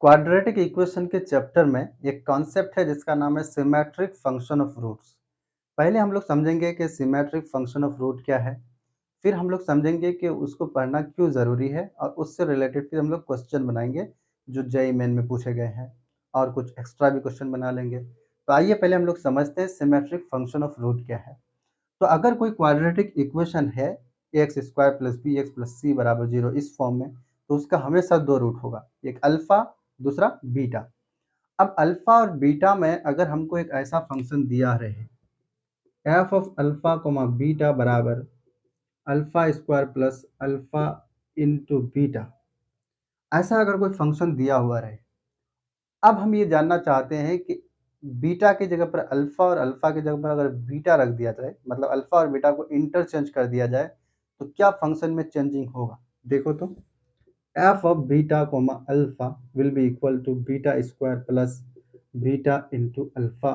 Quadratic equation के chapter में एक कॉन्सेप्ट है जिसका नाम है सिमेट्रिक फंक्शन ऑफ रूट्स। पहले हम लोग समझेंगे कि सिमेट्रिक फंक्शन ऑफ रूट क्या है, फिर हम लोग समझेंगे कि उसको पढ़ना क्यों ज़रूरी है और उससे रिलेटेड फिर हम लोग क्वेश्चन बनाएंगे जो जेईई मेन में पूछे गए हैं और कुछ एक्स्ट्रा भी क्वेश्चन बना लेंगे। तो आइए पहले हम लोग समझते हैं सिमेट्रिक फंक्शन ऑफ रूट क्या है। तो अगर कोई क्वाड्रेटिक इक्वेशन है x square plus b x plus c बराबर जीरो इस फॉर्म में, तो उसका हमेशा दो रूट होगा, एक अल्फा दूसरा बीटा। अब अल्फा और बीटा में अगर हमको एक ऐसा फंक्शन दिया रहे f of alpha comma beta बराबर alpha square plus alpha into beta, ऐसा अगर कोई फंक्शन दिया हुआ रहे, अब हम ये जानना चाहते हैं कि बीटा की जगह पर अल्फा और अल्फा की जगह पर अगर बीटा रख दिया जाए, मतलब अल्फा और बीटा को इंटरचेंज कर दिया जाए, तो क्या फंक्शन में चेंजिंग होगा। देखो तो f of beta comma alpha will be equal to beta square plus beta into alpha,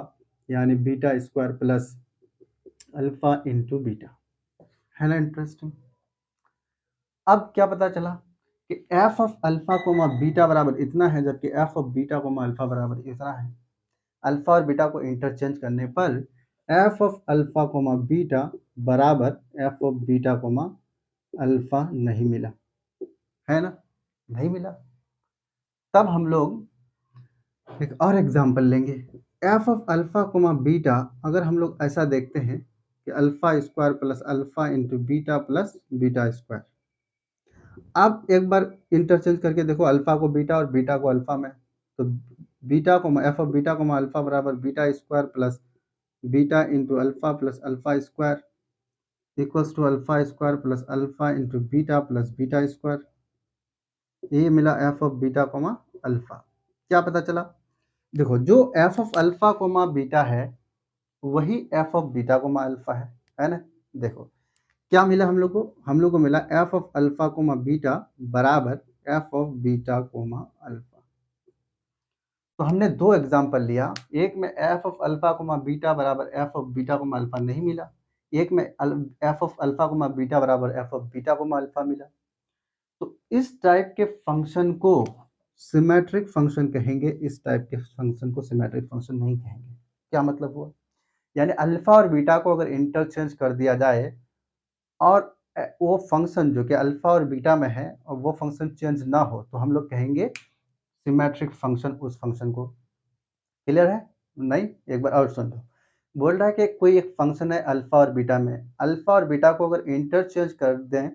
यानी beta square plus alpha into beta. है ना इंटरेस्टिंग। अब क्या पता चला कि f of alpha comma beta बराबर इतना है, जबकि f of beta comma alpha बराबर इतना है। अल्फा और बीटा को इंटरचेंज करने पर f of alpha comma beta बराबर f of beta comma alpha नहीं मिला, है ना, नहीं मिला। तब हम लोग एक और एग्जांपल लेंगे। F of alpha comma beta अगर हम लोग ऐसा देखते हैं कि alpha square plus alpha into beta plus beta square. आप एक बार इंटरचेंज करके देखो अल्फा को बीटा और बीटा को अल्फा में, तो बीटा को एफ ऑफ बीटा को अल्फा बराबर beta square plus beta into alpha plus alpha square equals to alpha square plus alpha into beta plus beta square. ये मिला f of beta comma alpha. क्या पता चला, देखो जो f of alpha comma beta है वही f of beta comma alpha है ना। देखो क्या मिला हम लोग को मिला f of alpha comma beta बराबर f of beta comma alpha. तो हमने दो एग्जांपल लिया, एक में f of alpha comma beta बराबर f of beta comma alpha नहीं मिला, एक में f of alpha comma beta बराबर f of beta comma alpha मिला। तो इस टाइप के फंक्शन को सिमेट्रिक फंक्शन कहेंगे, इस टाइप के फंक्शन को सिमेट्रिक फंक्शन नहीं कहेंगे। क्या मतलब हुआ, यानी अल्फा और बीटा को अगर इंटरचेंज कर दिया जाए और वो फंक्शन जो कि अल्फा और बीटा में है और वो फंक्शन चेंज ना हो, तो हम लोग कहेंगे सिमेट्रिक फंक्शन उस फंक्शन को। क्लियर है, नहीं एक बार और सुन लो। बोल रहा है कि कोई एक फंक्शन है अल्फा और बीटा में, अल्फा और बीटा को अगर इंटरचेंज कर दें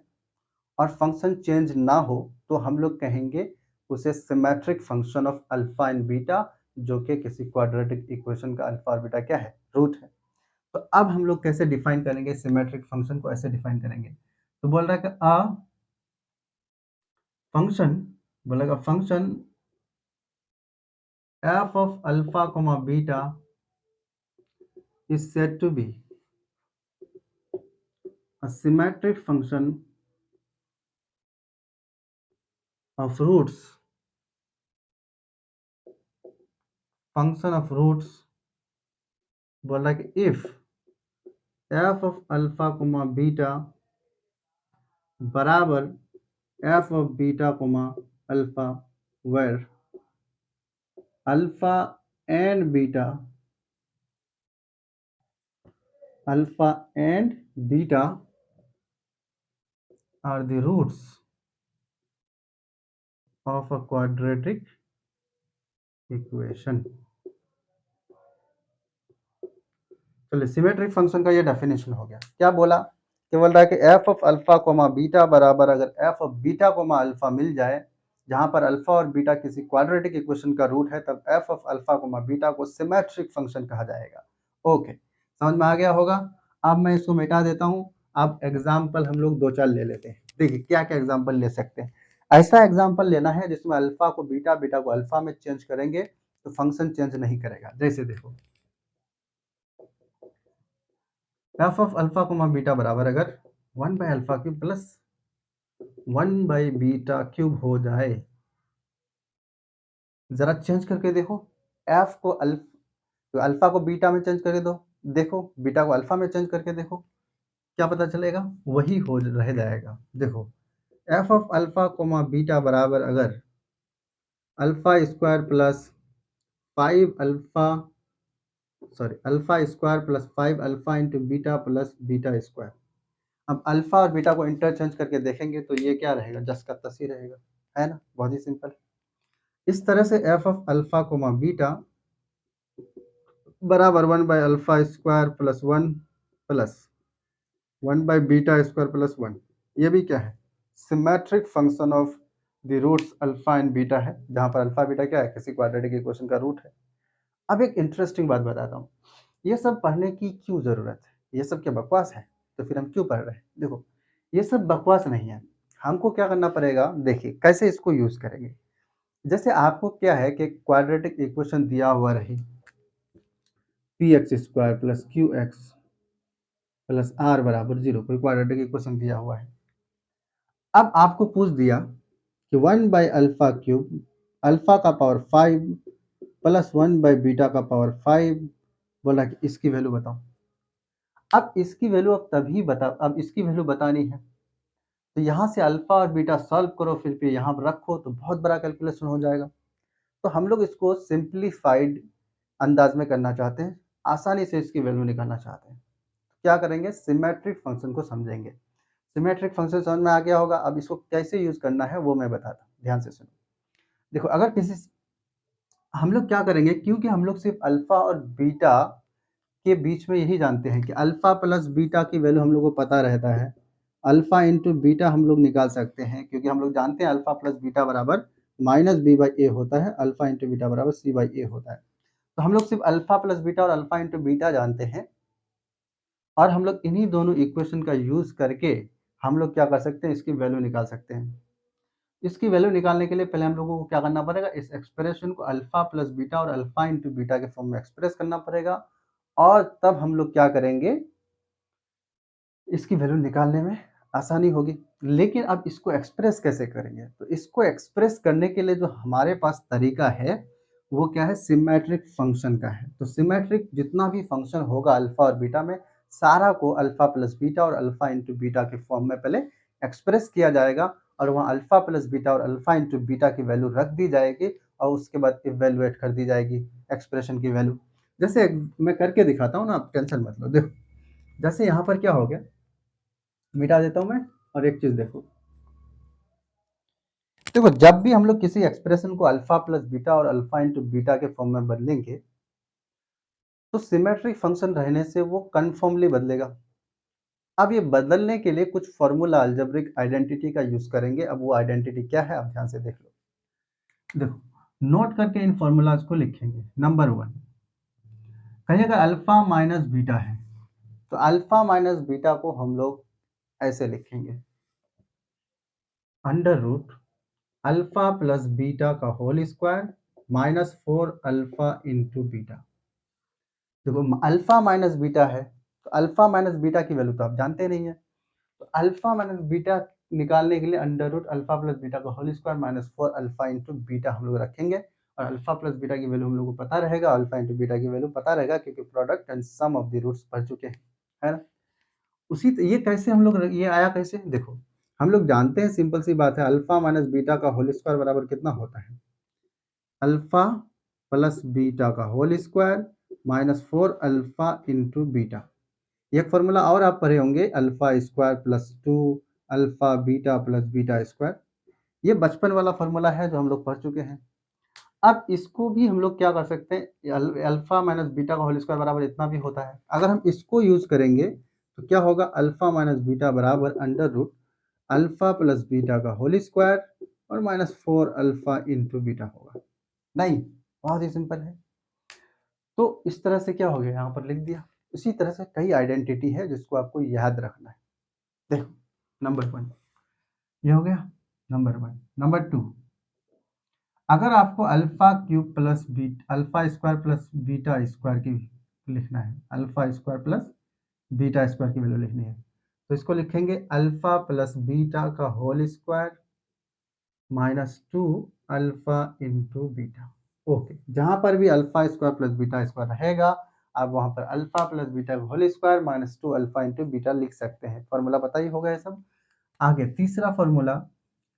और फंक्शन चेंज ना हो, तो हम लोग कहेंगे उसे symmetric function of alpha and beta, जो कि किसी क्वाड्रेटिक इक्वेशन का अल्फा और बीटा क्या है, रूट है। तो अब हम लोग कैसे डिफाइन करेंगे सिमेट्रिक फंक्शन को, ऐसे डिफाइन करेंगे। तो बोल रहा है कि अ फंक्शन, बोलेगा function F of alpha comma beta is said to be a symmetric function of roots, बोल रहा है कि if f of alpha comma beta बराबर f of beta comma alpha where alpha and beta are the roots of a quadratic equation। चलिए symmetric function का ये definition हो गया। क्या बोला कि बोल रहा है कि f of alpha comma beta बराबर अगर f of beta comma alpha मिल जाए, जहां पर अल्फा और बीटा किसी क्वाड्रेटिक इक्वेशन का रूट है, तब F of alpha comma beta को सिमेट्रिक फंक्शन कहा जाएगा। ओके, समझ में आ गया होगा। अब मैं इसको मिटा देता हूँ। अब एग्जाम्पल हम लोग दो चार ले लेते हैं। देखिए क्या क्या एग्जाम्पल ले सकते हैं। ऐसा एग्जाम्पल लेना है जिसमें अल्फा को बीटा, बीटा को अल्फा में चेंज करेंगे तो फंक्शन चेंज नहीं करेगा। जैसे देखो F of alpha comma beta बराबर अगर 1 by alpha cube plus 1 by beta cube हो जाए, जरा चेंज करके देखो, एफ को अल्फा को बीटा में चेंज करके दो, देखो बीटा को अल्फा में चेंज करके देखो, क्या पता चलेगा, वही हो रह जाएगा। देखो F of alpha comma beta बराबर अगर alpha square plus 5 alpha alpha square plus 5 alpha into beta plus beta square. अब अल्फा और बीटा को इंटरचेंज करके देखेंगे तो ये क्या रहेगा, जस का तस ही रहेगा, है ना, बहुत ही सिंपल। इस तरह से f of alpha comma beta बराबर 1/अल्फा स्क्वायर प्लस 1 प्लस 1/बीटा स्क्वायर प्लस 1, ये भी क्या है, symmetric function of the roots alpha and beta है, जहाँ पर अल्फा बीटा क्या है, किसी क्वाड्रेटिक इक्वेशन का रूट है। अब एक इंटरेस्टिंग बात बताता हूँ, ये सब पढ़ने की क्यों ज़रूरत है? ये सब क्या बकवास है? तो फिर हम क्यों पढ़ रहे हैं? देखो, ये सब बकवास नहीं है। हमको क्या करना पड़ेगा, देखिए कैसे इसको यूज़ करेंगे। जैसे आपको क्या है कि क्वाड्रेटिक इक्वेशन दिया हुआ रही, px square plus qx plus r बराबर 0, कोई क्वाड्रेटिक इक्वेशन दिया हुआ है। अब आपको पूछ दिया कि 1/अल्फा क्यूब अल्फा का पावर 5 प्लस 1/बीटा का पावर 5, बोला कि इसकी वैल्यू बताओ। अब इसकी वैल्यू बतानी है, तो यहाँ से अल्फा और बीटा सॉल्व करो, फिर यहाँ पर रखो, तो बहुत बड़ा कैलकुलेशन हो जाएगा। तो हम लोग इसको सिंप्लीफाइड अंदाज में करना चाहते हैं, आसानी से इसकी वैल्यू निकालना चाहते हैं। क्या करेंगे, सिमेट्रिक फंक्शन को समझेंगे। सिमेट्रिक फंक्शन समझ में आ गया होगा, अब इसको कैसे यूज करना है वो मैं बताता हूँ, ध्यान से सुनो। देखो, अगर हम लोग क्या करेंगे, क्योंकि हम लोग सिर्फ अल्फा और बीटा के बीच में यही जानते हैं कि अल्फा प्लस बीटा की वैल्यू हम लोग को पता रहता है, अल्फा इंटू बीटा हम लोग निकाल सकते हैं, क्योंकि हम लोग जानते हैं अल्फा प्लस बीटा बराबर -b/a होता है, अल्फा इंटू बीटा बराबर c/a होता है। तो हम लोग सिर्फ अल्फा प्लस बीटा और अल्फा इंटू बीटा जानते हैं, और हम लोग इन्हीं दोनों इक्वेशन का यूज करके हम लोग क्या कर सकते हैं, इसकी वैल्यू निकाल सकते हैं। इसकी वैल्यू निकालने के लिए पहले हम लोगों को क्या करना पड़ेगा, इस एक्सप्रेशन को अल्फा प्लस बीटा और अल्फा इंटू बीटा के फॉर्म में एक्सप्रेस करना पड़ेगा, और तब हम लोग क्या करेंगे, इसकी वैल्यू निकालने में आसानी होगी। लेकिन अब इसको एक्सप्रेस कैसे करेंगे, तो इसको एक्सप्रेस करने के लिए जो हमारे पास तरीका है वो क्या है, सिमेट्रिक फंक्शन का है। तो सिमेट्रिक जितना भी फंक्शन होगा अल्फा और बीटा में, सारा को अल्फा प्लस बीटा और अल्फा इंटू बीटा के फॉर्म में पहले एक्सप्रेस किया जाएगा, और वहाँ अल्फा प्लस बीटा और अल्फा इंटू बीटा की वैल्यू रख दी जाएगी, और उसके बाद इवेलुएट कर दी जाएगी एक्सप्रेशन की वैल्यू। जैसे मैं करके दिखाता हूँ ना, आप टेंशन मत लो। देखो, जैसे यहाँ पर क्या हो गया, मिटा देता हूँ मैं, और एक चीज देखो, जब भी हम लोग किसी एक्सप्रेशन को अल्फा प्लस बीटा और अल्फा इंटू बीटा के फॉर्म में बदलेंगे, तो सिमेट्रिक फंक्शन रहने से वो कन्फर्मली बदलेगा। अब ये बदलने के लिए कुछ फॉर्मूला अल्जेब्रिक आइडेंटिटी का यूज करेंगे। अब वो आइडेंटिटी क्या है, आप ध्यान से देख लो। देखो, नोट करके इन फॉर्मूलाज को लिखेंगे। नंबर 1, कहिएगा अल्फा माइनस बीटा है, तो अल्फा माइनस बीटा को हम लोग ऐसे लिखेंगे, under root alpha plus beta का whole square -4 alpha into beta. देखो, अल्फा माइनस बीटा है, तो अल्फा माइनस बीटा की वैल्यू तो आप जानते नहीं है, तो अल्फा माइनस बीटा निकालने के लिए under root alpha plus beta का whole square -4 alpha into beta हम लोग रखेंगे, और अल्फा प्लस बीटा की वैल्यू हम लोग को पता रहेगा, अल्फा इंटू बीटा की वैल्यू पता रहेगा, क्योंकि product and sum of the roots पढ़ चुके हैं, है ना। ये कैसे हम लोग, ये आया कैसे, देखो हम लोग जानते हैं, सिंपल सी बात है, अल्फा माइनस बीटा का होल स्क्वायर बराबर कितना होता है, अल्फा प्लस बीटा का whole square -4 alpha into beta. एक फॉर्मूला और आप पढ़े होंगे, alpha square plus 2 alpha beta plus beta square. ये बचपन वाला फॉर्मूला है जो हम लोग पढ़ चुके हैं। अब इसको भी हम लोग क्या कर सकते हैं, अल्फा माइनस बीटा का होल स्क्वायर बराबर इतना भी होता है। अगर हम इसको यूज करेंगे तो क्या होगा, अल्फा माइनस बीटा बराबर under root alpha plus beta का होल स्क्वायर और -4 अल्फा इंटू बीटा होगा। नहीं, बहुत ही सिंपल है। तो इस तरह से क्या हो गया, यहाँ पर लिख दिया। इसी तरह से कई आइडेंटिटी है जिसको आपको याद रखना है। देखो, नंबर 1 ये हो गया, नंबर 1। नंबर 2, अगर आपको alpha cube plus alpha square plus beta square की लिखना है, alpha square plus beta square की वैल्यू लिखनी है, तो इसको लिखेंगे अल्फा प्लस बीटा का whole square -2 alpha into beta. Okay, जहां पर भी alpha square plus beta square रहेगा, आप वहां पर alpha plus beta whole square -2 alpha into beta लिख सकते हैं। फॉर्मूला पता ही होगा ये सब। आगे तीसरा फॉर्मूला,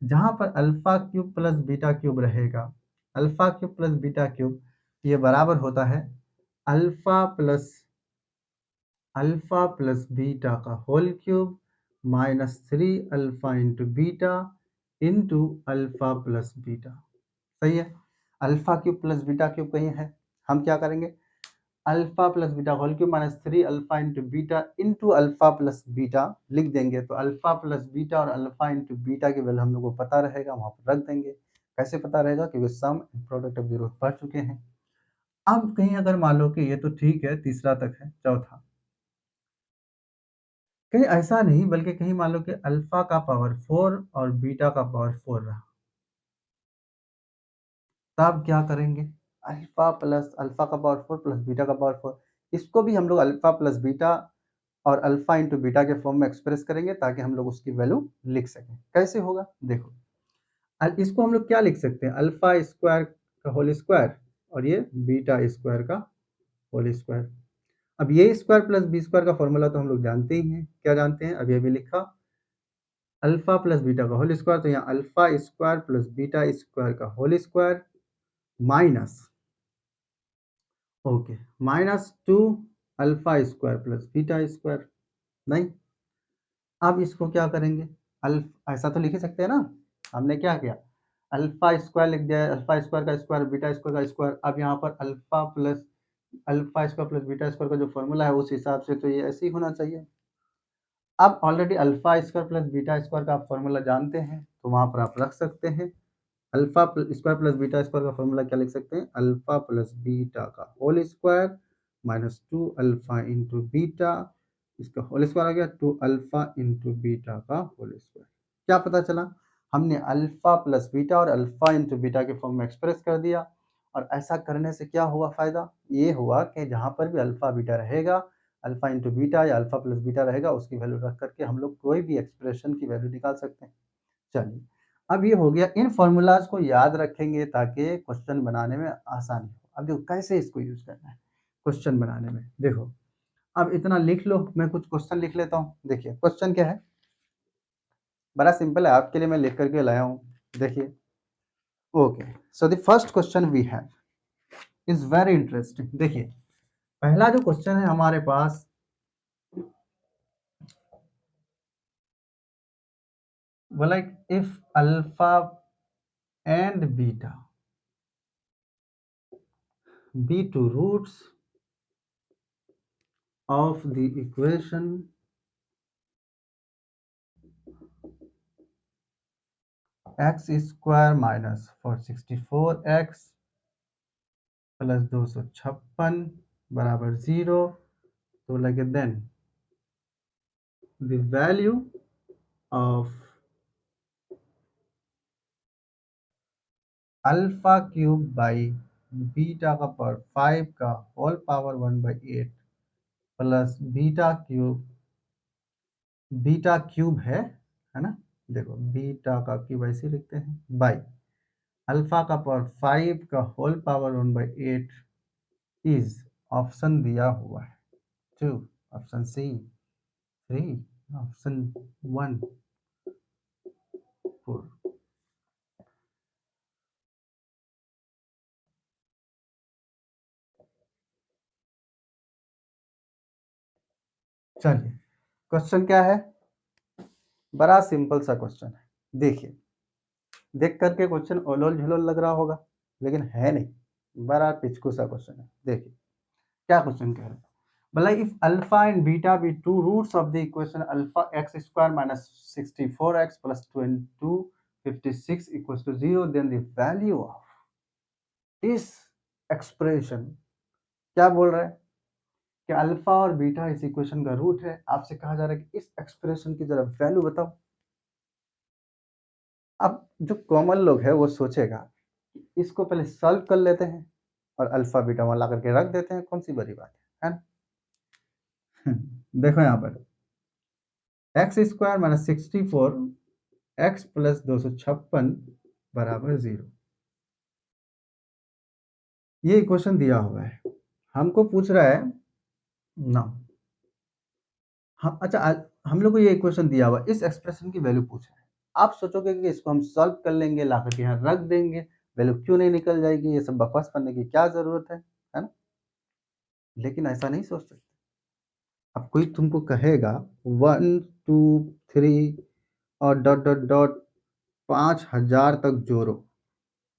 जहां पर alpha cube plus beta cube रहेगा, alpha cube plus beta cube ये बराबर होता है अल्फा प्लस बीटा का whole cube minus 3 alpha into beta into alpha plus beta. सही है। Alpha cube plus beta cube कहीं है, हम क्या करेंगे, alpha plus beta whole cube minus 3 alpha into beta into alpha plus beta लिख देंगे। तो अल्फा प्लस बीटा और अल्फा इंटू बीटा की वैल्यू हम लोग को पता रहेगा, वहाँ पर रख देंगे। कैसे पता रहेगा, क्योंकि सम प्रोडक्ट ऑफ जीरो पढ़ चुके हैं। अब कहीं अगर मान लो कि ये तो ठीक है, तीसरा तक है, चौथा कहीं ऐसा नहीं, बल्कि कहीं मान लो कि अल्फा का पावर 4 और बीटा का पावर 4 रहा, तब क्या करेंगे, अल्फा का पावर 4 प्लस बीटा का पावर 4, इसको भी हम लोग अल्फा प्लस बीटा और अल्फा इंटू बीटा के फॉर्म में एक्सप्रेस करेंगे, ताकि हम लोग उसकी वैल्यू लिख सकें। कैसे होगा देखो, इसको हम लोग क्या लिख सकते हैं, अल्फा स्क्वायर का होल स्क्वायर और ये बीटा स्क्वायर का होल स्क्वायर। अब ये स्क्वायर प्लस बी स्क्वायर का फॉर्मूला तो हम लोग जानते ही हैं, क्या जानते हैं, अभी अभी लिखा, अल्फा प्लस बीटा का होल स्क्वायर, तो यहाँ alpha square plus beta square का whole square minus, okay, minus 2 alpha square plus beta square. नहीं, अब इसको क्या करेंगे, ऐसा तो लिख ही सकते हैं ना, हमने क्या किया, अल्फा स्क्वायर लिख दिया, अल्फा स्क्वायर का स्क्वायर बीटा स्क्वायर का स्क्वायर। अब यहाँ पर alpha square plus beta square का जो फॉर्मूला है उस हिसाब से तो ये ऐसे ही होना चाहिए। अब already alpha square plus beta square का आप फॉर्मूला जानते हैं, तो वहाँ पर आप रख सकते हैं, alpha square plus beta square का फॉर्मूला क्या लिख सकते हैं, अल्फा प्लस बीटा का whole square minus 2 alpha into beta, इसका होल स्क्वायर आ गया 2 अल्फा इंटू बीटा का होल स्क्वायर। क्या पता चला, हमने अल्फा प्लस बीटा और अल्फा इंटू बीटा के फॉर्म में एक्सप्रेस कर दिया। और ऐसा करने से क्या हुआ फ़ायदा, ये हुआ कि जहाँ पर भी अल्फा बीटा रहेगा, अल्फा इंटू बीटा या अल्फा प्लस बीटा रहेगा, उसकी वैल्यू रख करके हम लोग कोई भी एक्सप्रेशन की वैल्यू निकाल सकते हैं। चलिए, अब ये हो गया, इन फॉर्मूलाज़ को याद रखेंगे ताकि क्वेश्चन बनाने में आसानी हो। अब देखो कैसे इसको यूज़ करना है क्वेश्चन बनाने में, देखो अब इतना लिख लो, मैं कुछ क्वेश्चन लिख लेता हूँ। देखिए क्वेश्चन क्या है, बड़ा सिंपल है, आपके लिए मैं लिख करके लाया हूँ। देखिए, okay, so the first question we have is very interesting. देखिए पहला जो क्वेश्चन है हमारे पास, बोला if alpha and beta be two roots of the equation x square minus 464x plus 256 बराबर 0, तो लगे then the value of alpha cube by beta का पावर 5 का whole power 1/8 plus beta cube है ना, देखो बीटा का क्यूब ऐसे लिखते हैं, बाई अल्फा का पावर 5 का होल पावर 1/8 इज, ऑप्शन दिया हुआ है 2, ऑप्शन सी 3, ऑप्शन 1 4। चलिए क्वेश्चन क्या है, बड़ा सिंपल सा क्वेश्चन है। देखिए, देख करके क्वेश्चन ओलोल झुलोल लग रहा होगा, लेकिन है नहीं, बड़ा पिचकू सा क्वेश्चन है। देखिए क्या क्वेश्चन कह रहे हैं, बोला if alpha and beta be two roots of the equation alpha x square minus 64x plus 256 equals to 0, then the value of this expression, क्या बोल रहा है कि अल्फा और बीटा इस इक्वेशन का रूट है। आपसे कहा जा रहा है कि इस एक्सप्रेशन की जरा वैल्यू बताओ। अब जो कॉमन लोग है वो सोचेगा इसको पहले सॉल्व कर लेते हैं और अल्फा बीटा वहां ला करके रख देते हैं, कौन सी बड़ी बात है ना। देखो यहाँ पर x square minus 64 x plus 256 बराबर 0, ये इक्वेशन दिया हुआ है, हमको पूछ रहा है ना, हम अच्छा हम लोग को ये इक्वेशन दिया हुआ, इस एक्सप्रेशन की वैल्यू पूछ रहा है। आप सोचोगे कि इसको हम सॉल्व कर लेंगे, ला करके यहाँ रख देंगे, वैल्यू क्यों नहीं निकल जाएगी, ये सब बकवास करने की क्या ज़रूरत है ना? लेकिन ऐसा नहीं सोच सकते। अब कोई तुमको कहेगा 1, 2, 3 और डॉट, डॉट, डॉट 5000 तक जोड़ो,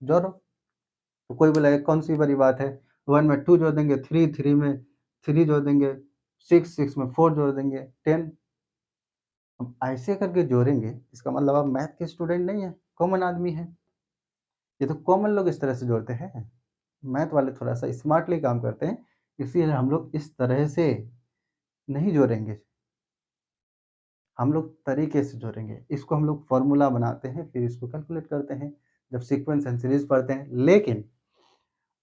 जोड़ो। तो कोई बोलेगा कौन-सी बड़ी बात है, 1 में 2 जोड़ देंगे, 3 में 3 जोड़ देंगे, 6 में 4 जोड़ देंगे, 10। अब ऐसे करके जोड़ेंगे, इसका मतलब आप मैथ के स्टूडेंट नहीं हैं, कॉमन आदमी हैं। ये तो कॉमन लोग इस तरह से जोड़ते हैं। मैथ वाले थोड़ा-सा स्मार्टली काम करते हैं, इसीलिए हम लोग इस तरह से नहीं जोड़ेंगे, हम लोग तरीके से जोड़ेंगे। इसको हम लोग फ़ॉर्मूला बनाते हैं, फिर इसको कैलकुलेट करते हैं, जब सीक्वेंस एंड सीरीज़ पढ़ते हैं। लेकिन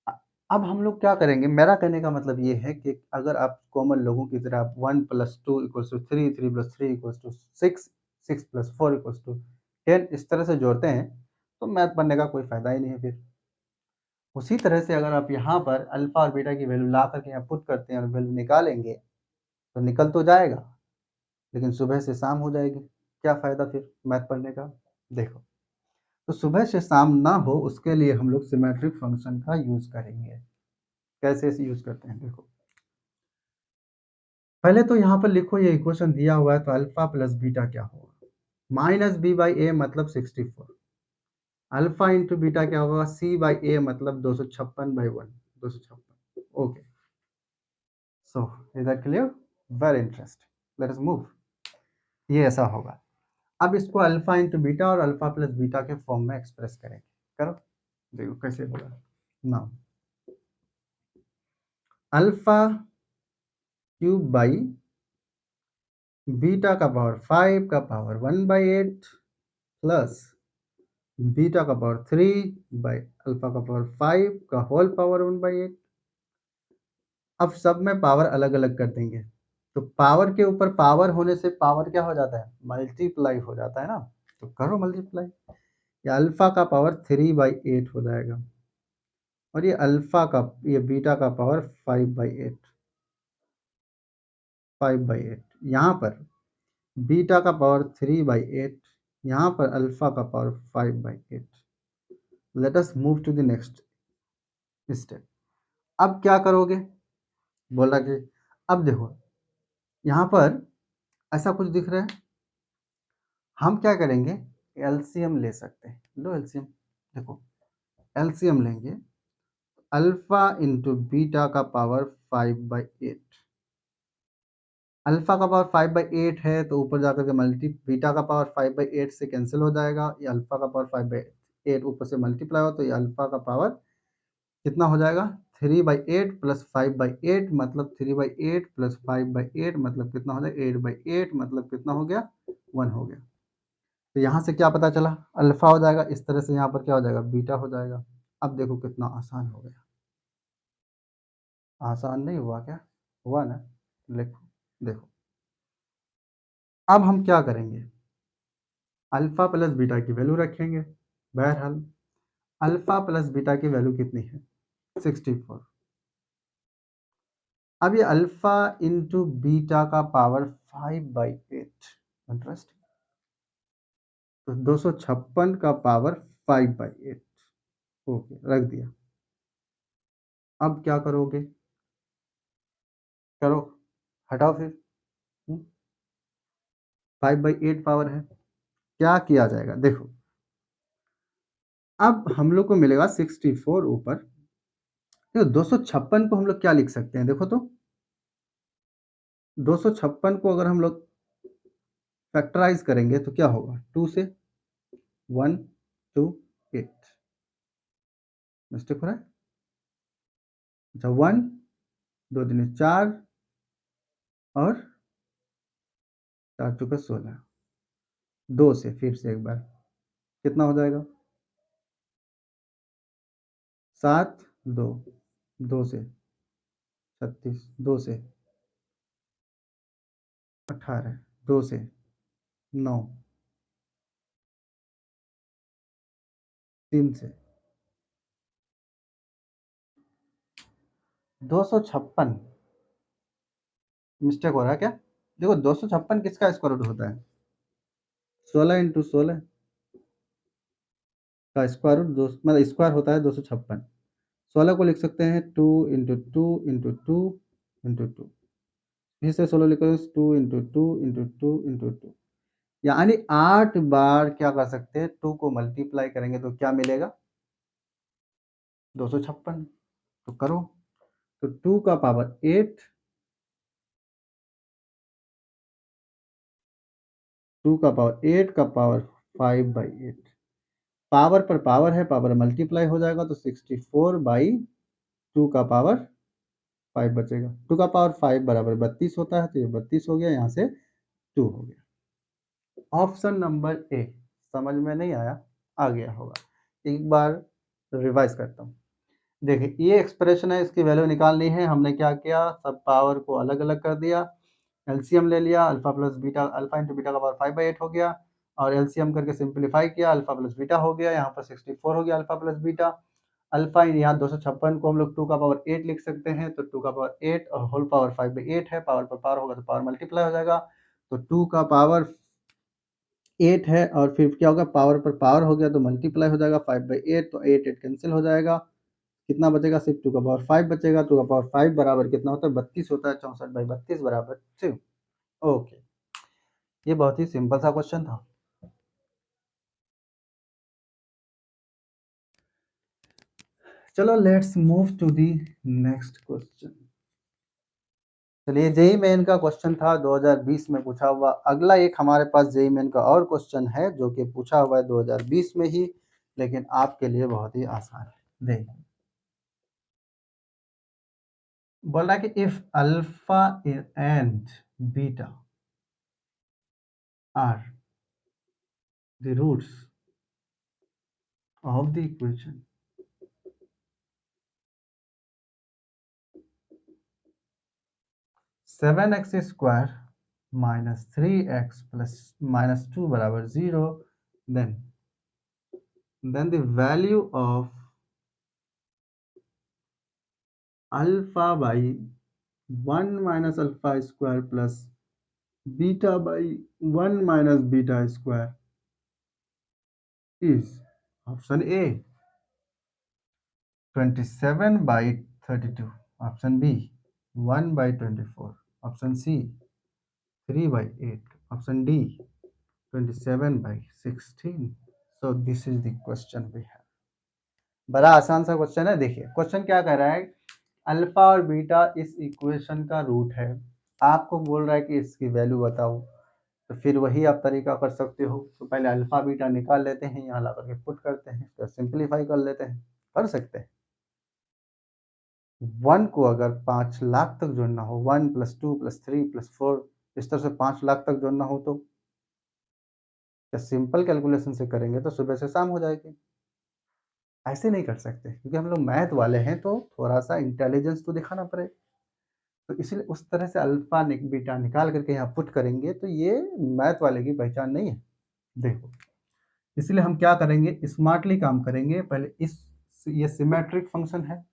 अ, अब हम लोग क्या करेंगे, मेरा कहने का मतलब ये है कि अगर आप कॉमन लोगों की तरह आप 1 + 2 = 3, 3 + 3 = 6, 6 + 4 = 10 इस तरह से जोड़ते हैं, तो मैथ पढ़ने का कोई फ़ायदा ही नहीं है फिर। उसी तरह से अगर आप यहाँ पर अल्फ़ा और बीटा की वैल्यू ला कर के यहाँ पुट करते हैं और वैल्यू निकालेंगे, तो निकल तो जाएगा, लेकिन सुबह से शाम हो जाएगी। क्या फ़ायदा फिर मैथ पढ़ने का? देखो, तो सुबह से शाम ना हो उसके लिए हम लोग सिमेट्रिक फ़ंक्शन का यूज़ करेंगे। कैसे इसे यूज़ करते हैं देखो। पहले तो यहाँ पर लिखो ये इक्वेशन दिया हुआ है तो अल्फ़ा प्लस बीटा क्या होगा? माइनस बी बाई ए मतलब 64। अल्फ़ा इंटू बीटा क्या होगा? सी बाई ए मतलब 256/1 256। Okay, so is that clear? Very interesting, late us move. ये ऐसा होगा। अब इसको अल्फ़ा इंटू बीटा और अल्फ़ा प्लस बीटा के फॉर्म में एक्सप्रेस करेंगे। करो, देखो कैसे होगा। Now alpha cube by beta का पावर 5 का पावर 1/8 प्लस बीटा का पावर 3 बाई अल्फा का पावर 5 का होल पावर 1/8। अब सब में पावर अलग अलग कर देंगे, तो पावर के ऊपर पावर होने से पावर क्या हो जाता है, मल्टीप्लाई हो जाता है ना। तो करो मल्टीप्लाई, ये अल्फा का पावर 3/8 हो जाएगा और ये अल्फा का, ये बीटा का पावर 5/8, 5/8 यहाँ पर बीटा का पावर 3/8, यहाँ पर अल्फा का power 5/8। Let us move to the next step. अब क्या करोगे, बोला कि अब देखो यहाँ पर ऐसा कुछ दिख रहा है, हम क्या करेंगे, एलसीएम ले सकते हैं। लो एलसीएम, देखो एलसीएम लेंगे, अल्फा इंटू बीटा का पावर 5/8। अल्फा का पावर 5/8 है तो ऊपर जाकर के मल्टी बीटा का पावर 5/8 से कैंसिल हो जाएगा, ये अल्फा का पावर 5/8 ऊपर से मल्टीप्लाई हो तो ये अल्फा का पावर कितना हो जाएगा, 3/8 प्लस 5/8 मतलब 3/8 प्लस 5/8 मतलब कितना हो जाएगा, 8/8 मतलब कितना हो गया, 1 हो गया। तो यहाँ से क्या पता चला, अल्फा हो जाएगा, इस तरह से यहाँ पर क्या हो जाएगा, बीटा हो जाएगा। अब देखो कितना आसान हो गया। आसान नहीं हुआ क्या, हुआ ना। लिखो, देखो अब हम क्या करेंगे, अल्फा प्लस बीटा की वैल्यू रखेंगे। बहरहाल अल्फा प्लस बीटा की वैल्यू कितनी है, 64। अब ये अल्फा इंटू बीटा का पावर 5/8, इंटरेस्टिंग। तो 256 का पावर 5/8। ओके, रख दिया। अब क्या करोगे, करो, हटाओ फिर। 5/8 पावर है, क्या किया जाएगा देखो। अब हम लोग को मिलेगा 64 ऊपर, देखो 256 को हम लोग क्या लिख सकते हैं, देखो तो 256 को अगर हम लोग फैक्टराइज करेंगे तो क्या होगा, 2 से 1 2 8, मिस्टेक हो रहा है। अच्छा 1 2 दूनी 4 और 4 चौके 16, 2 से फिर से एक बार कितना हो जाएगा, 7 2 2 से 36, 2 से 18, 2 से 9, 3 से 256, मिस्टेक हो रहा है क्या, देखो 256 किसका स्क्वायर रूट होता है, 16 × 16। का स्क्वायर रूट दो मतलब स्क्वायर होता है 256। 16 को लिख सकते हैं 2 into two into two into two. फिर से 16 लिखो 2 into two into two into two, यानी 8 बार क्या कर सकते हैं, 2 को मल्टीप्लाई करेंगे तो क्या मिलेगा, 256। तो करो, तो 2 का पावर 8, 2 का पावर 8 का पावर 5/8। पावर पर पावर है, पावर मल्टीप्लाई हो जाएगा तो 64/2 का पावर 5 बचेगा। 2 का पावर 5 बराबर 32 होता है, तो ये 32 हो गया, यहाँ से 2 हो गया। ऑप्शन नंबर ए समझ में नहीं आया, आ गया होगा। एक बार रिवाइज करता हूँ। देखिए ये एक्सप्रेशन है, इसकी वैल्यू निकालनी है। हमने क्या किया, सब पावर को अलग अलग कर दिया, एलसीएम ले लिया, alpha plus beta, alpha into beta का पावर 5/8 हो गया, और एलसीएम करके सिंप्लीफाई किया, अल्फा प्लस बीटा हो गया, यहाँ पर 64 हो गया अल्फा प्लस बीटा। अल्फा यहाँ 256 को हम लोग 2 का पावर 8 लिख सकते हैं, तो 2 का पावर 8 और होल पावर 5/8 है, पावर पर पावर होगा तो पावर मल्टीप्लाई हो जाएगा, तो 2 का पावर 8 है, और फिर क्या होगा, पावर पर पावर हो गया तो मल्टीप्लाई हो जाएगा 5/8, तो 8 8 कैंसिल हो जाएगा, कितना बचेगा, सिर्फ 2 का पावर 5 बचेगा। 2 का पावर 5 बराबर कितना होता है, 32 होता है, 64/32 बराबर 2। ओके, ये बहुत ही सिंपल सा क्वेश्चन था। चलो let's move to the next question. चलिए, जेई मेन का क्वेश्चन था 2020 में पूछा हुआ। अगला एक हमारे पास जेई मेन का और क्वेश्चन है जो कि पूछा हुआ है 2020 में ही, लेकिन आपके लिए बहुत ही आसान है। देखिए, बोल रहा है कि if alpha and beta are the roots of the equation 7x square minus 3x plus minus 2 बराबर 0, then the value of alpha by 1 minus alpha square plus beta by 1 minus beta square is option A 27/32, option B 1/24, option C 3/8, option D 27/16. So this is the question we have. बड़ा आसान सा question है। देखिए question क्या कह रहा है, alpha और बीटा इस इक्वेशन का रूट है, आपको बोल रहा है कि इसकी वैल्यू बताओ, तो फिर वही आप तरीका कर सकते हो। तो पहले अल्फा बीटा निकाल लेते हैं, यहाँ ला करके पुट करते हैं, तो सिंप्लीफाई कर लेते हैं, कर सकते हैं। 1 को अगर 5 लाख तक जोड़ना हो, 1 प्लस 2 प्लस 3 प्लस 4, इस तरह से 5 लाख तक जोड़ना हो, तो क्या सिंपल कैलकुलेशन से करेंगे तो सुबह से शाम हो जाएगी। ऐसे नहीं कर सकते, क्योंकि हम लोग मैथ वाले हैं, तो थोड़ा सा इंटेलिजेंस तो दिखाना पड़ेगा। तो इसलिए उस तरह से अल्फा बीटा निकाल करके यहाँ पुट करेंगे, तो ये मैथ वाले की पहचान नहीं है। देखो, इसलिए हम क्या करेंगे, स्मार्टली काम करेंगे। पहले इस ये सिमेट्रिक फंक्शन है,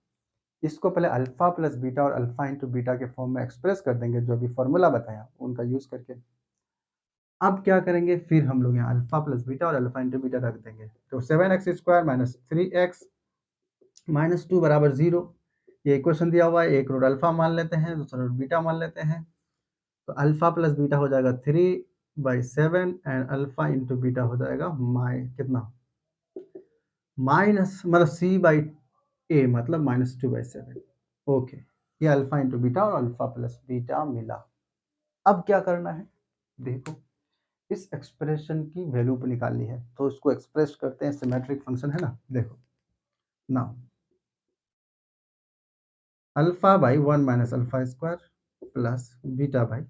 इसको पहले अल्फा प्लस बीटा और अल्फा इंटू बीटा के फॉर्म में एक्सप्रेस कर देंगे, जो अभी फॉर्मूला बताया उनका यूज करके। अब क्या करेंगे, फिर हम लोग यहाँ अल्फा प्लस बीटा और अल्फा इंटू बीटा रख देंगे, तो 7x square minus 3x minus 2 बराबर 0। ये इक्वेशन दिया हुआ है, एक रूट अल्फा मान लेते हैं, दूसरा रूट बीटा मान लेते हैं, तो अल्फा प्लस बीटा हो जाएगा 3/7 एंड अल्फा इंटू बीटा हो जाएगा कितना, माइनस मतलब C/A मतलब -2/7। ओके, ये अल्फा इंटू बीटा और अल्फा प्लस बीटा मिला। अब क्या करना है, देखो इस एक्सप्रेशन की वैल्यू पर निकालनी है, तो इसको एक्सप्रेस करते हैं, सिमेट्रिक फंक्शन है ना। देखो now alpha by 1 minus alpha square plus beta by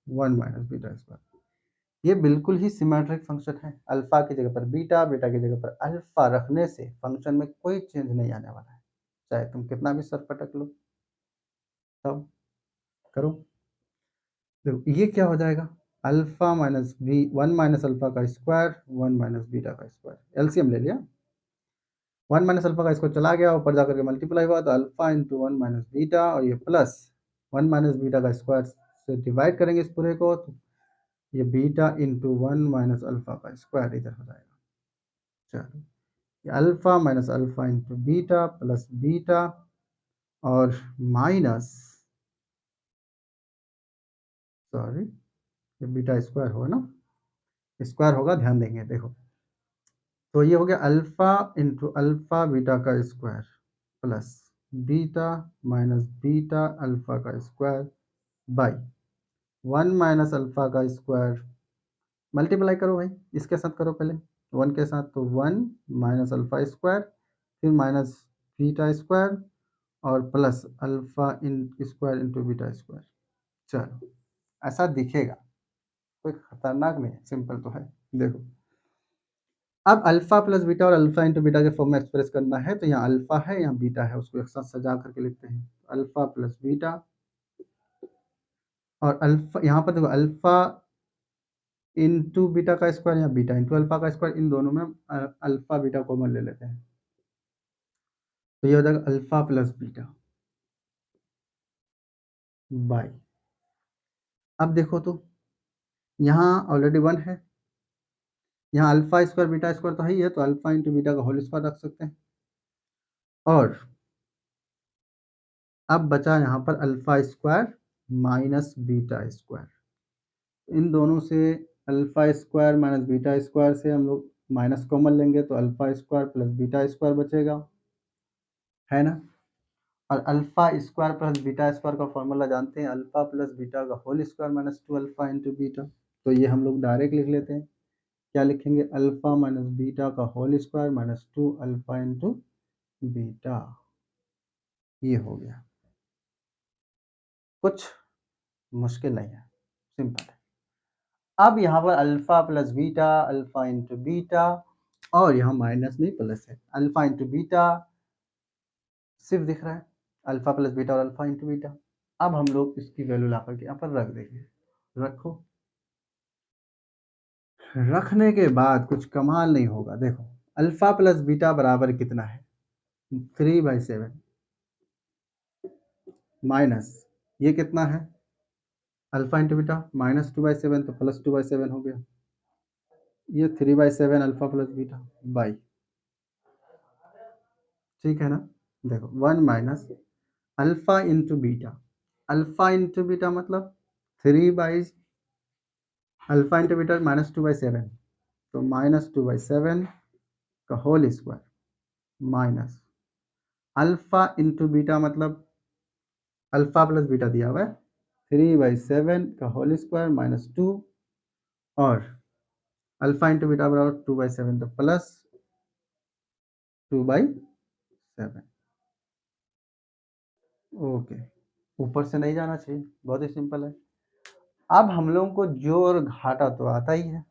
1 minus beta square, ये बिल्कुल ही सिमेट्रिक फंक्शन है। अल्फा की जगह पर बीटा, बीटा की जगह पर अल्फा रखने से फंक्शन में कोई चेंज नहीं आने वाला है, चाहे तुम कितना भी सर पटक लो। तब करो, देखो ये क्या हो जाएगा, alpha minus b 1 minus alpha का स्क्वायर 1 माइनस बीटा का स्क्वायर, एलसीएम ले लिया, 1 माइनस अल्फा का स्क्वायर चला गया, ऊपर जाकर के मल्टीप्लाई हुआ, तो अल्फा इंटू 1 माइनस बीटा, और ये प्लस 1 माइनस बीटा का स्क्वायर से डिवाइड करेंगे इस पूरे को, तो ये बीटा इंटू 1 माइनस अल्फा का स्क्वायर इधर हो जाएगा। चलो alpha minus alpha into beta plus beta और माइनस, सॉरी, ये बीटा स्क्वायर होगा ना, स्क्वायर होगा, ध्यान देंगे देखो। तो ये हो गया अल्फ़ा इंटू अल्फ़ा बीटा का square plus beta minus beta alpha का स्क्वायर बाई 1 - अल्फ़ा का स्क्वायर, मल्टीप्लाई करो भाई, इसके साथ करो पहले 1 के साथ, तो 1 - अल्फ़ा स्क्वायर, फिर माइनस बीटा स्क्वायर और plus alpha in square into beta square. चलो, ऐसा दिखेगा, कोई खतरनाक नहीं है, सिंपल तो है। देखो, अब अल्फ़ा प्लस बीटा और अल्फ़ा इंटू बीटा के फॉर्म में एक्सप्रेस करना है, तो यहाँ अल्फ़ा है, यहाँ बीटा है, उसको एक साथ सजा करके लिखते हैं। अल्फ़ा प्लस बीटा और अल्फ़ा, यहाँ पर देखो अल्फ़ा इंटू बीटा का स्क्वायर, यहाँ बीटा इंटू अल्फ़ा का स्क्वायर, इन दोनों में अल्फ़ा बीटा कॉमन ले लेते हैं, तो ये हो जाएगा अल्फ़ा प्लस बीटा बाई, अब देखो तो यहाँ ऑलरेडी 1 है, यहाँ अल्फ़ा स्क्वायर बीटा स्क्वायर तो है ही है, तो अल्फ़ा इंटू बीटा का होल स्क्वायर रख सकते हैं। और अब बचा यहाँ पर alpha square minus beta square, इन दोनों से alpha square minus beta square से हम लोग माइनस कॉमन लेंगे, तो alpha square plus beta square बचेगा, है ना। और alpha square plus beta square का फॉर्मूला जानते हैं, अल्फ़ा प्लस बीटा का whole square minus 2 alpha into beta, तो ये हम लोग डायरेक्ट लिख लेते हैं। क्या लिखेंगे, अल्फ़ा माइनस बीटा का whole square minus 2 alpha into beta, ये हो गया, कुछ मुश्किल नहीं है, सिंपल है। अब यहाँ पर alpha plus beta, alpha into beta, और यहाँ माइनस नहीं प्लस है, अल्फ़ा इंटू बीटा सिर्फ दिख रहा है, अल्फ़ा प्लस बीटा और अल्फ़ा इंटू बीटा। अब हम लोग इसकी वैल्यू ला करके यहाँ पर रख देंगे, रखो। रखने के बाद कुछ कमाल नहीं होगा, देखो अल्फ़ा प्लस बीटा बराबर कितना है, 3/7 माइनस ये कितना है, अल्फ़ा इंटू बीटा माइनस 2/7, तो प्लस 2/7 हो गया, ये 3/7 अल्फ़ा प्लस बीटा बाई, ठीक है ना। देखो 1 - alpha into beta, alpha into beta मतलब 3 अल्फ़ा इंटू बीटा माइनस 2/7, तो माइनस 2/7 का whole square minus alpha into beta मतलब अल्फ़ा प्लस बीटा दिया हुआ है, 3/7 का होल स्क्वायर माइनस 2, और अल्फ़ा इंटू बीटा बराबर 2/7, तो प्लस 2/7। ओके, ऊपर से नहीं जाना चाहिए, बहुत ही सिंपल है। अब हम लोगों को जोड़ घाटा तो आता ही है,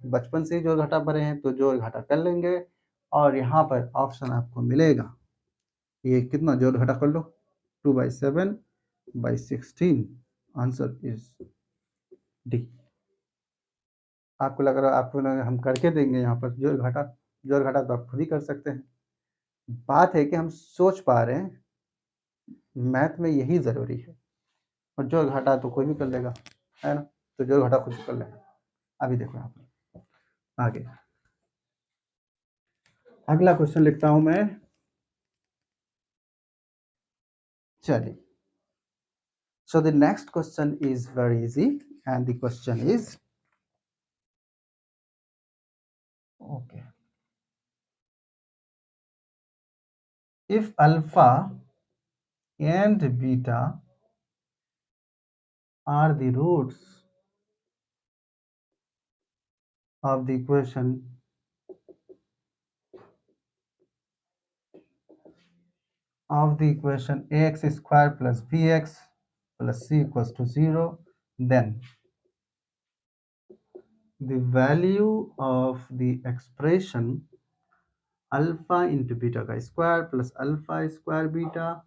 बचपन से ही जोड़ घाटा पढ़े हैं, तो जोड़ घाटा कर लेंगे, और यहाँ पर ऑप्शन आपको मिलेगा, ये कितना जोड़ घटा कर लो, 2/7/16, आंसर इज डी। आपको लग रहा है आपको हम करके देंगे यहाँ पर जोड़ घटा तो आप खुद ही कर सकते हैं, बात है कि हम सोच पा रहे हैं, मैथ में यही ज़रूरी है, और जोड़ घटा तो कोई भी कर लेगा, है ना, तो जोड़ घटा खुद कर लेगा। अभी देखो यहाँ पर आगे अगला क्वेश्चन लिखता हूँ मैं, चलिए। So the next question is very easy, and the question is, okay, if alpha and beta are the roots of the equation ax square plus bx plus c equals to 0, then the value of the expression alpha into beta ka square plus alpha square beta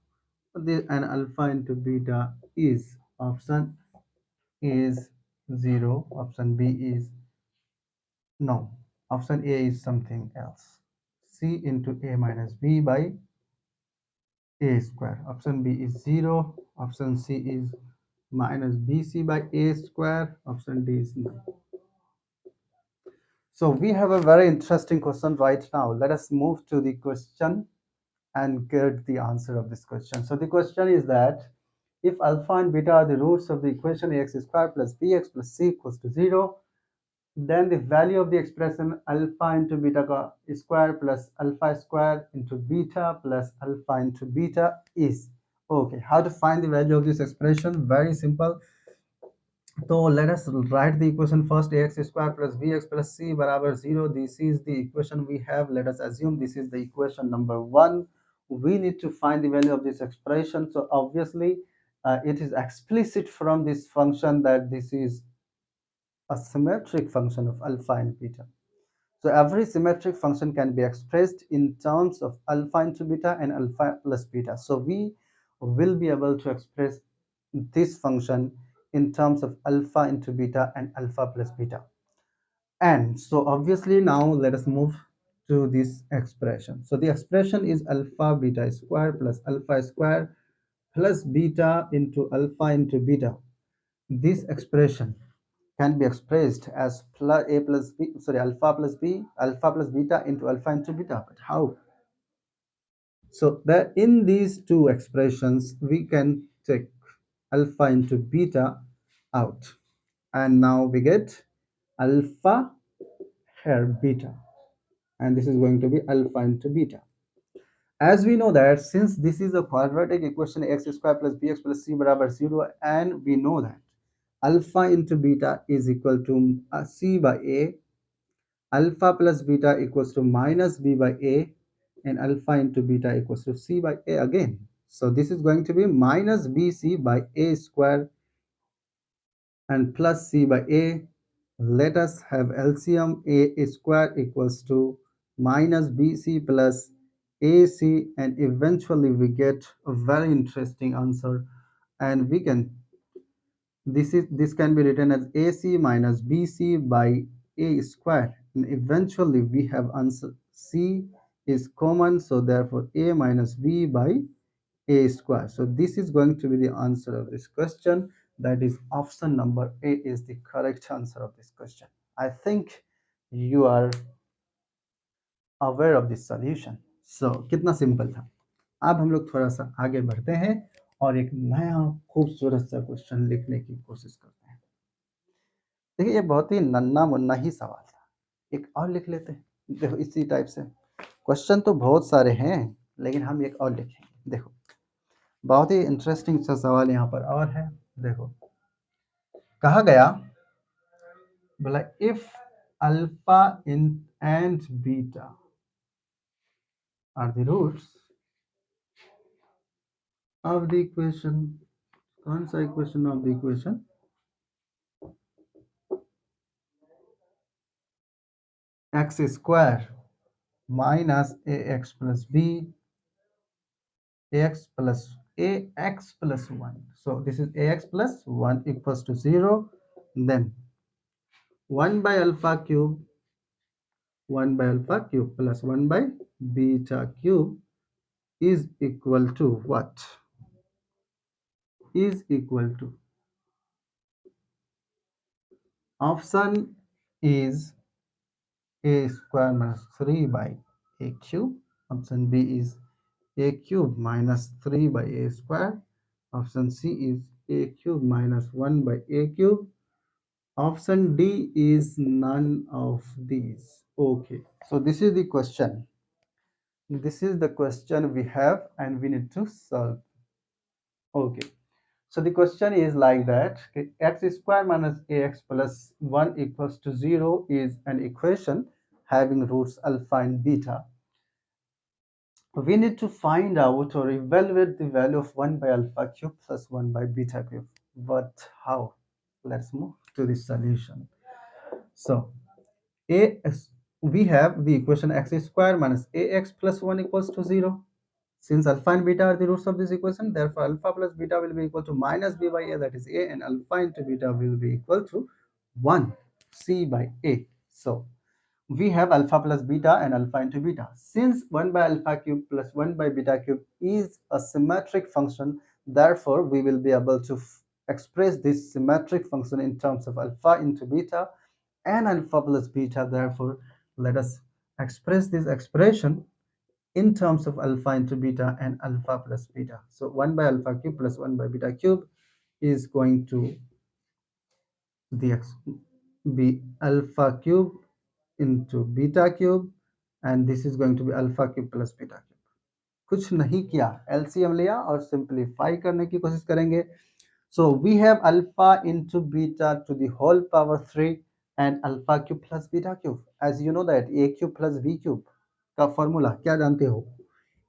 and alpha into beta is option is 0, option B is no, option A is something else, C into A minus B by A square, option B is 0, option C is minus BC by A square, option D is no. So we have a very interesting question right now. Let us move to the question and get the answer of this question. So the question is that if alpha and beta are the roots of the equation ax squared plus bx plus c equals to 0, then the value of the expression alpha into beta square plus alpha square into beta plus alpha into beta is. Okay, how to find the value of this expression? Very simple. So let us write the equation first. Ax square plus bx plus c barabar 0. This is the equation we have. Let us assume this is the equation number 1. We need to find the value of this expression. So obviously it is explicit from this function that this is a symmetric function of alpha and beta. So every symmetric function can be expressed in terms of alpha into beta and alpha plus beta. So we will be able to express this function in terms of alpha into beta and alpha plus beta. And so obviously now let us move to this expression. So the expression is alpha beta square plus alpha square plus beta into beta. This expression can be expressed as plus a plus b, sorry, alpha plus b, alpha plus beta into alpha into beta. But how? So that in these two expressions, we can take alpha into beta out. And now we get alpha here beta. And this is going to be alpha into beta. As we know that since this is a quadratic equation x square plus bx plus c barabar 0, and we know that alpha into beta is equal to c by a, alpha plus beta equals to minus b by a, and alpha into beta equals to c by a again. So this is going to be minus bc by a square and plus c by a. Let us have LCM. A square equals to minus bc plus ac, and eventually we get a very interesting answer. And we can, this can be written as AC minus BC by A square, and eventually we have answer C is common, so therefore A minus B by A square. So this is going to be the answer of this question. That is option number A is the correct answer of this question. I think you are aware of this solution. So कितना simple था. अब हम लोग थोड़ा सा आगे बढ़ते हैं और एक नया खूबसूरत सा क्वेश्चन लिखने की कोशिश करते हैं. देखिए ये बहुत ही नन्ना मुन्ना ही सवाल था. एक और लिख लेते हैं. देखो इसी टाइप से क्वेश्चन तो बहुत सारे हैं, लेकिन हम एक और लिखेंगे. देखो बहुत ही इंटरेस्टिंग सा सवाल यहाँ पर और है. देखो कहा गया, बोला if alpha in and beta are the roots of the equation. कौन सा equation of the equation? X square minus a x plus b ax plus 1. So this is ax plus 1 equals to 0. Then 1 by alpha cube, 1 by alpha cube plus 1 by beta cube is equal to what? Is equal to, option is a square minus 3 by a cube. Option B is a cube minus 3 by a square. Option C is a cube minus 1 by a cube. Option D is none of these. Okay, so this is the question. This is the question we have and we need to solve. Okay, so the question is like that. Okay, x square minus ax plus 1 equals to 0 is an equation having roots alpha and beta. We need to find out or evaluate the value of 1 by alpha cube plus 1 by beta cube. But how? Let's move to the solution. So a we have the equation x square minus ax plus 1 equals to 0. Since alpha and beta are the roots of this equation, therefore alpha plus beta will be equal to minus b by a, that is a, and alpha into beta will be equal to 1 c by a. So we have alpha plus beta and alpha into beta. Since 1 by alpha cube plus 1 by beta cube is a symmetric function, therefore we will be able to express this symmetric function in terms of alpha into beta and alpha plus beta. Therefore, let us express this expression in terms of alpha into beta and alpha plus beta. So 1 by alpha cube plus 1 by beta cube is going to be alpha cube into beta cube, and this is going to be alpha cube plus beta cube. कुछ नहीं किया, LCM लिया और simplify करने की कोशिश करेंगे. So we have alpha into beta to the whole power 3 and alpha cube plus beta cube. As you know that a cube plus b cube का फॉर्मूला क्या जानते हो?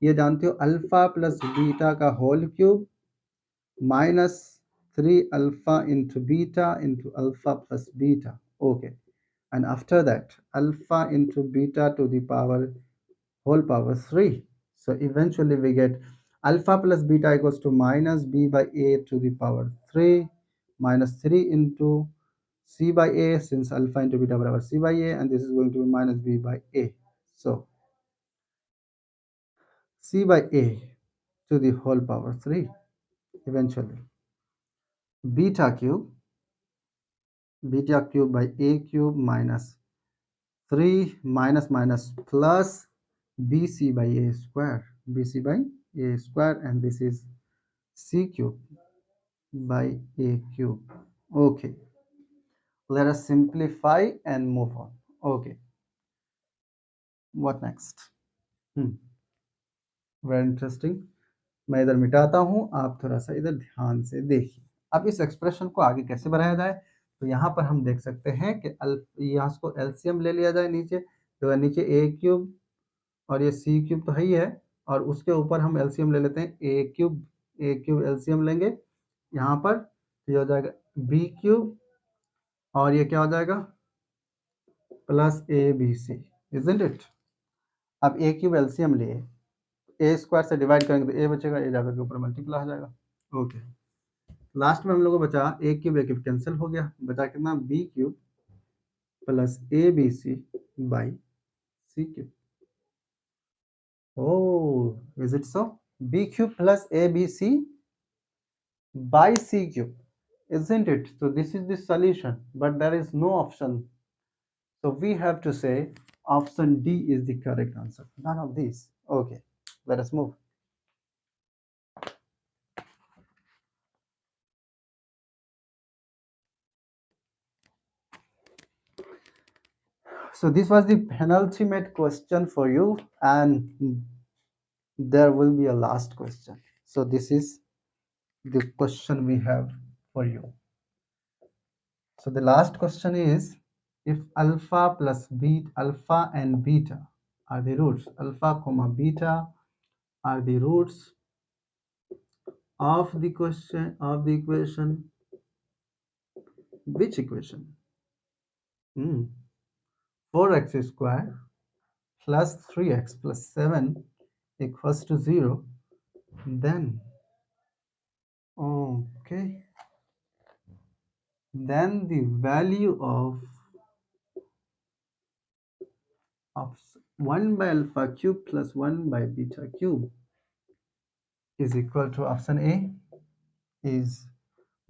ये जानते हो अल्फा प्लस बीटा का whole cube minus 3 alpha into beta into alpha plus beta. Okay. And after that, alpha into beta to the whole power 3. So eventually we get alpha plus beta equals to minus b by a to the power 3 minus 3 into c by a, since alpha into beta barabar c by a, and this is going to be minus b by a. So c by a to the whole power 3 eventually. Beta cube by a cube minus 3 minus minus plus bc by a square, and this is c cube by a cube. Okay, let us simplify and move on. Okay, what next? Very interesting. मैं इधर मिटाता हूँ, आप थोड़ा सा इधर ध्यान से देखिए. अब इस एक्सप्रेशन को आगे कैसे बढ़ाया जाए? तो यहाँ पर हम देख सकते हैं कि यहाँ इसको एलसीएम ले लिया जाए नीचे, तो नीचे ए क्यूब और ये सी क्यूब तो है ही है, और उसके ऊपर हम एलसीएम ले लेते हैं ए क्यूब एलसीएम लेंगे यहाँ पर, तो ये हो जाएगा बी क्यूब और ये क्या हो जाएगा plus a b c, isn't it. अब ए क्यूब एलसीएम लिए, ए स्क्वायर से डिवाइड करेंगे तो ए बचेगा, ए जाकर के ऊपर मल्टीप्लाई हो जाएगा. ओके, लास्ट में हम लोगों को बचा ए क्यूब कैंसिल हो गया, बचा कितना b cube plus a b c by c cube. Oh, is it so? B cube plus ABC by C cube, isn't it? So this is the solution, but there is no option. So we have to say option D is the correct answer. None of these. Okay, let us move. So this was the penultimate question for you, and there will be a last question. So this is the question we have for you. So the last question is, if alpha plus beta, alpha and beta are the roots, alpha comma beta are the roots of the equation, which equation? 4x square plus 3x plus 7 equals to 0, then okay, then the value of 1 by alpha cube plus 1 by beta cube is equal to option A is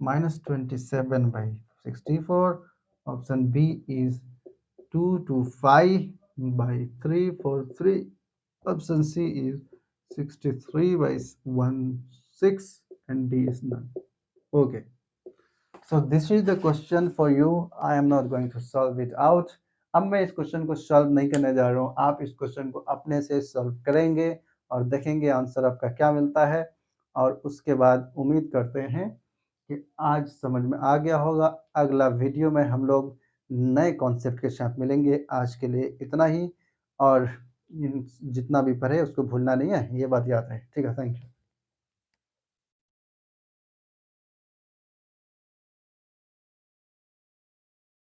minus 27 by 64. Option B is 225 by 343. Option C is 63 by 16, and D is none. Okay. So this is the question for you. I am not going to solve it out. अब मैं इस question को solve नहीं करने जा रहा हूँ, आप इस क्वेश्चन को अपने से सॉल्व करेंगे और देखेंगे आंसर आपका क्या मिलता है, और उसके बाद उम्मीद करते हैं कि आज समझ में आ गया होगा. अगला वीडियो में हम लोग नए कॉन्सेप्ट के साथ मिलेंगे. आज के लिए इतना ही, और जितना भी पढ़े उसको भूलना नहीं है, ये बात याद रहे. ठीक है, थैंक यू.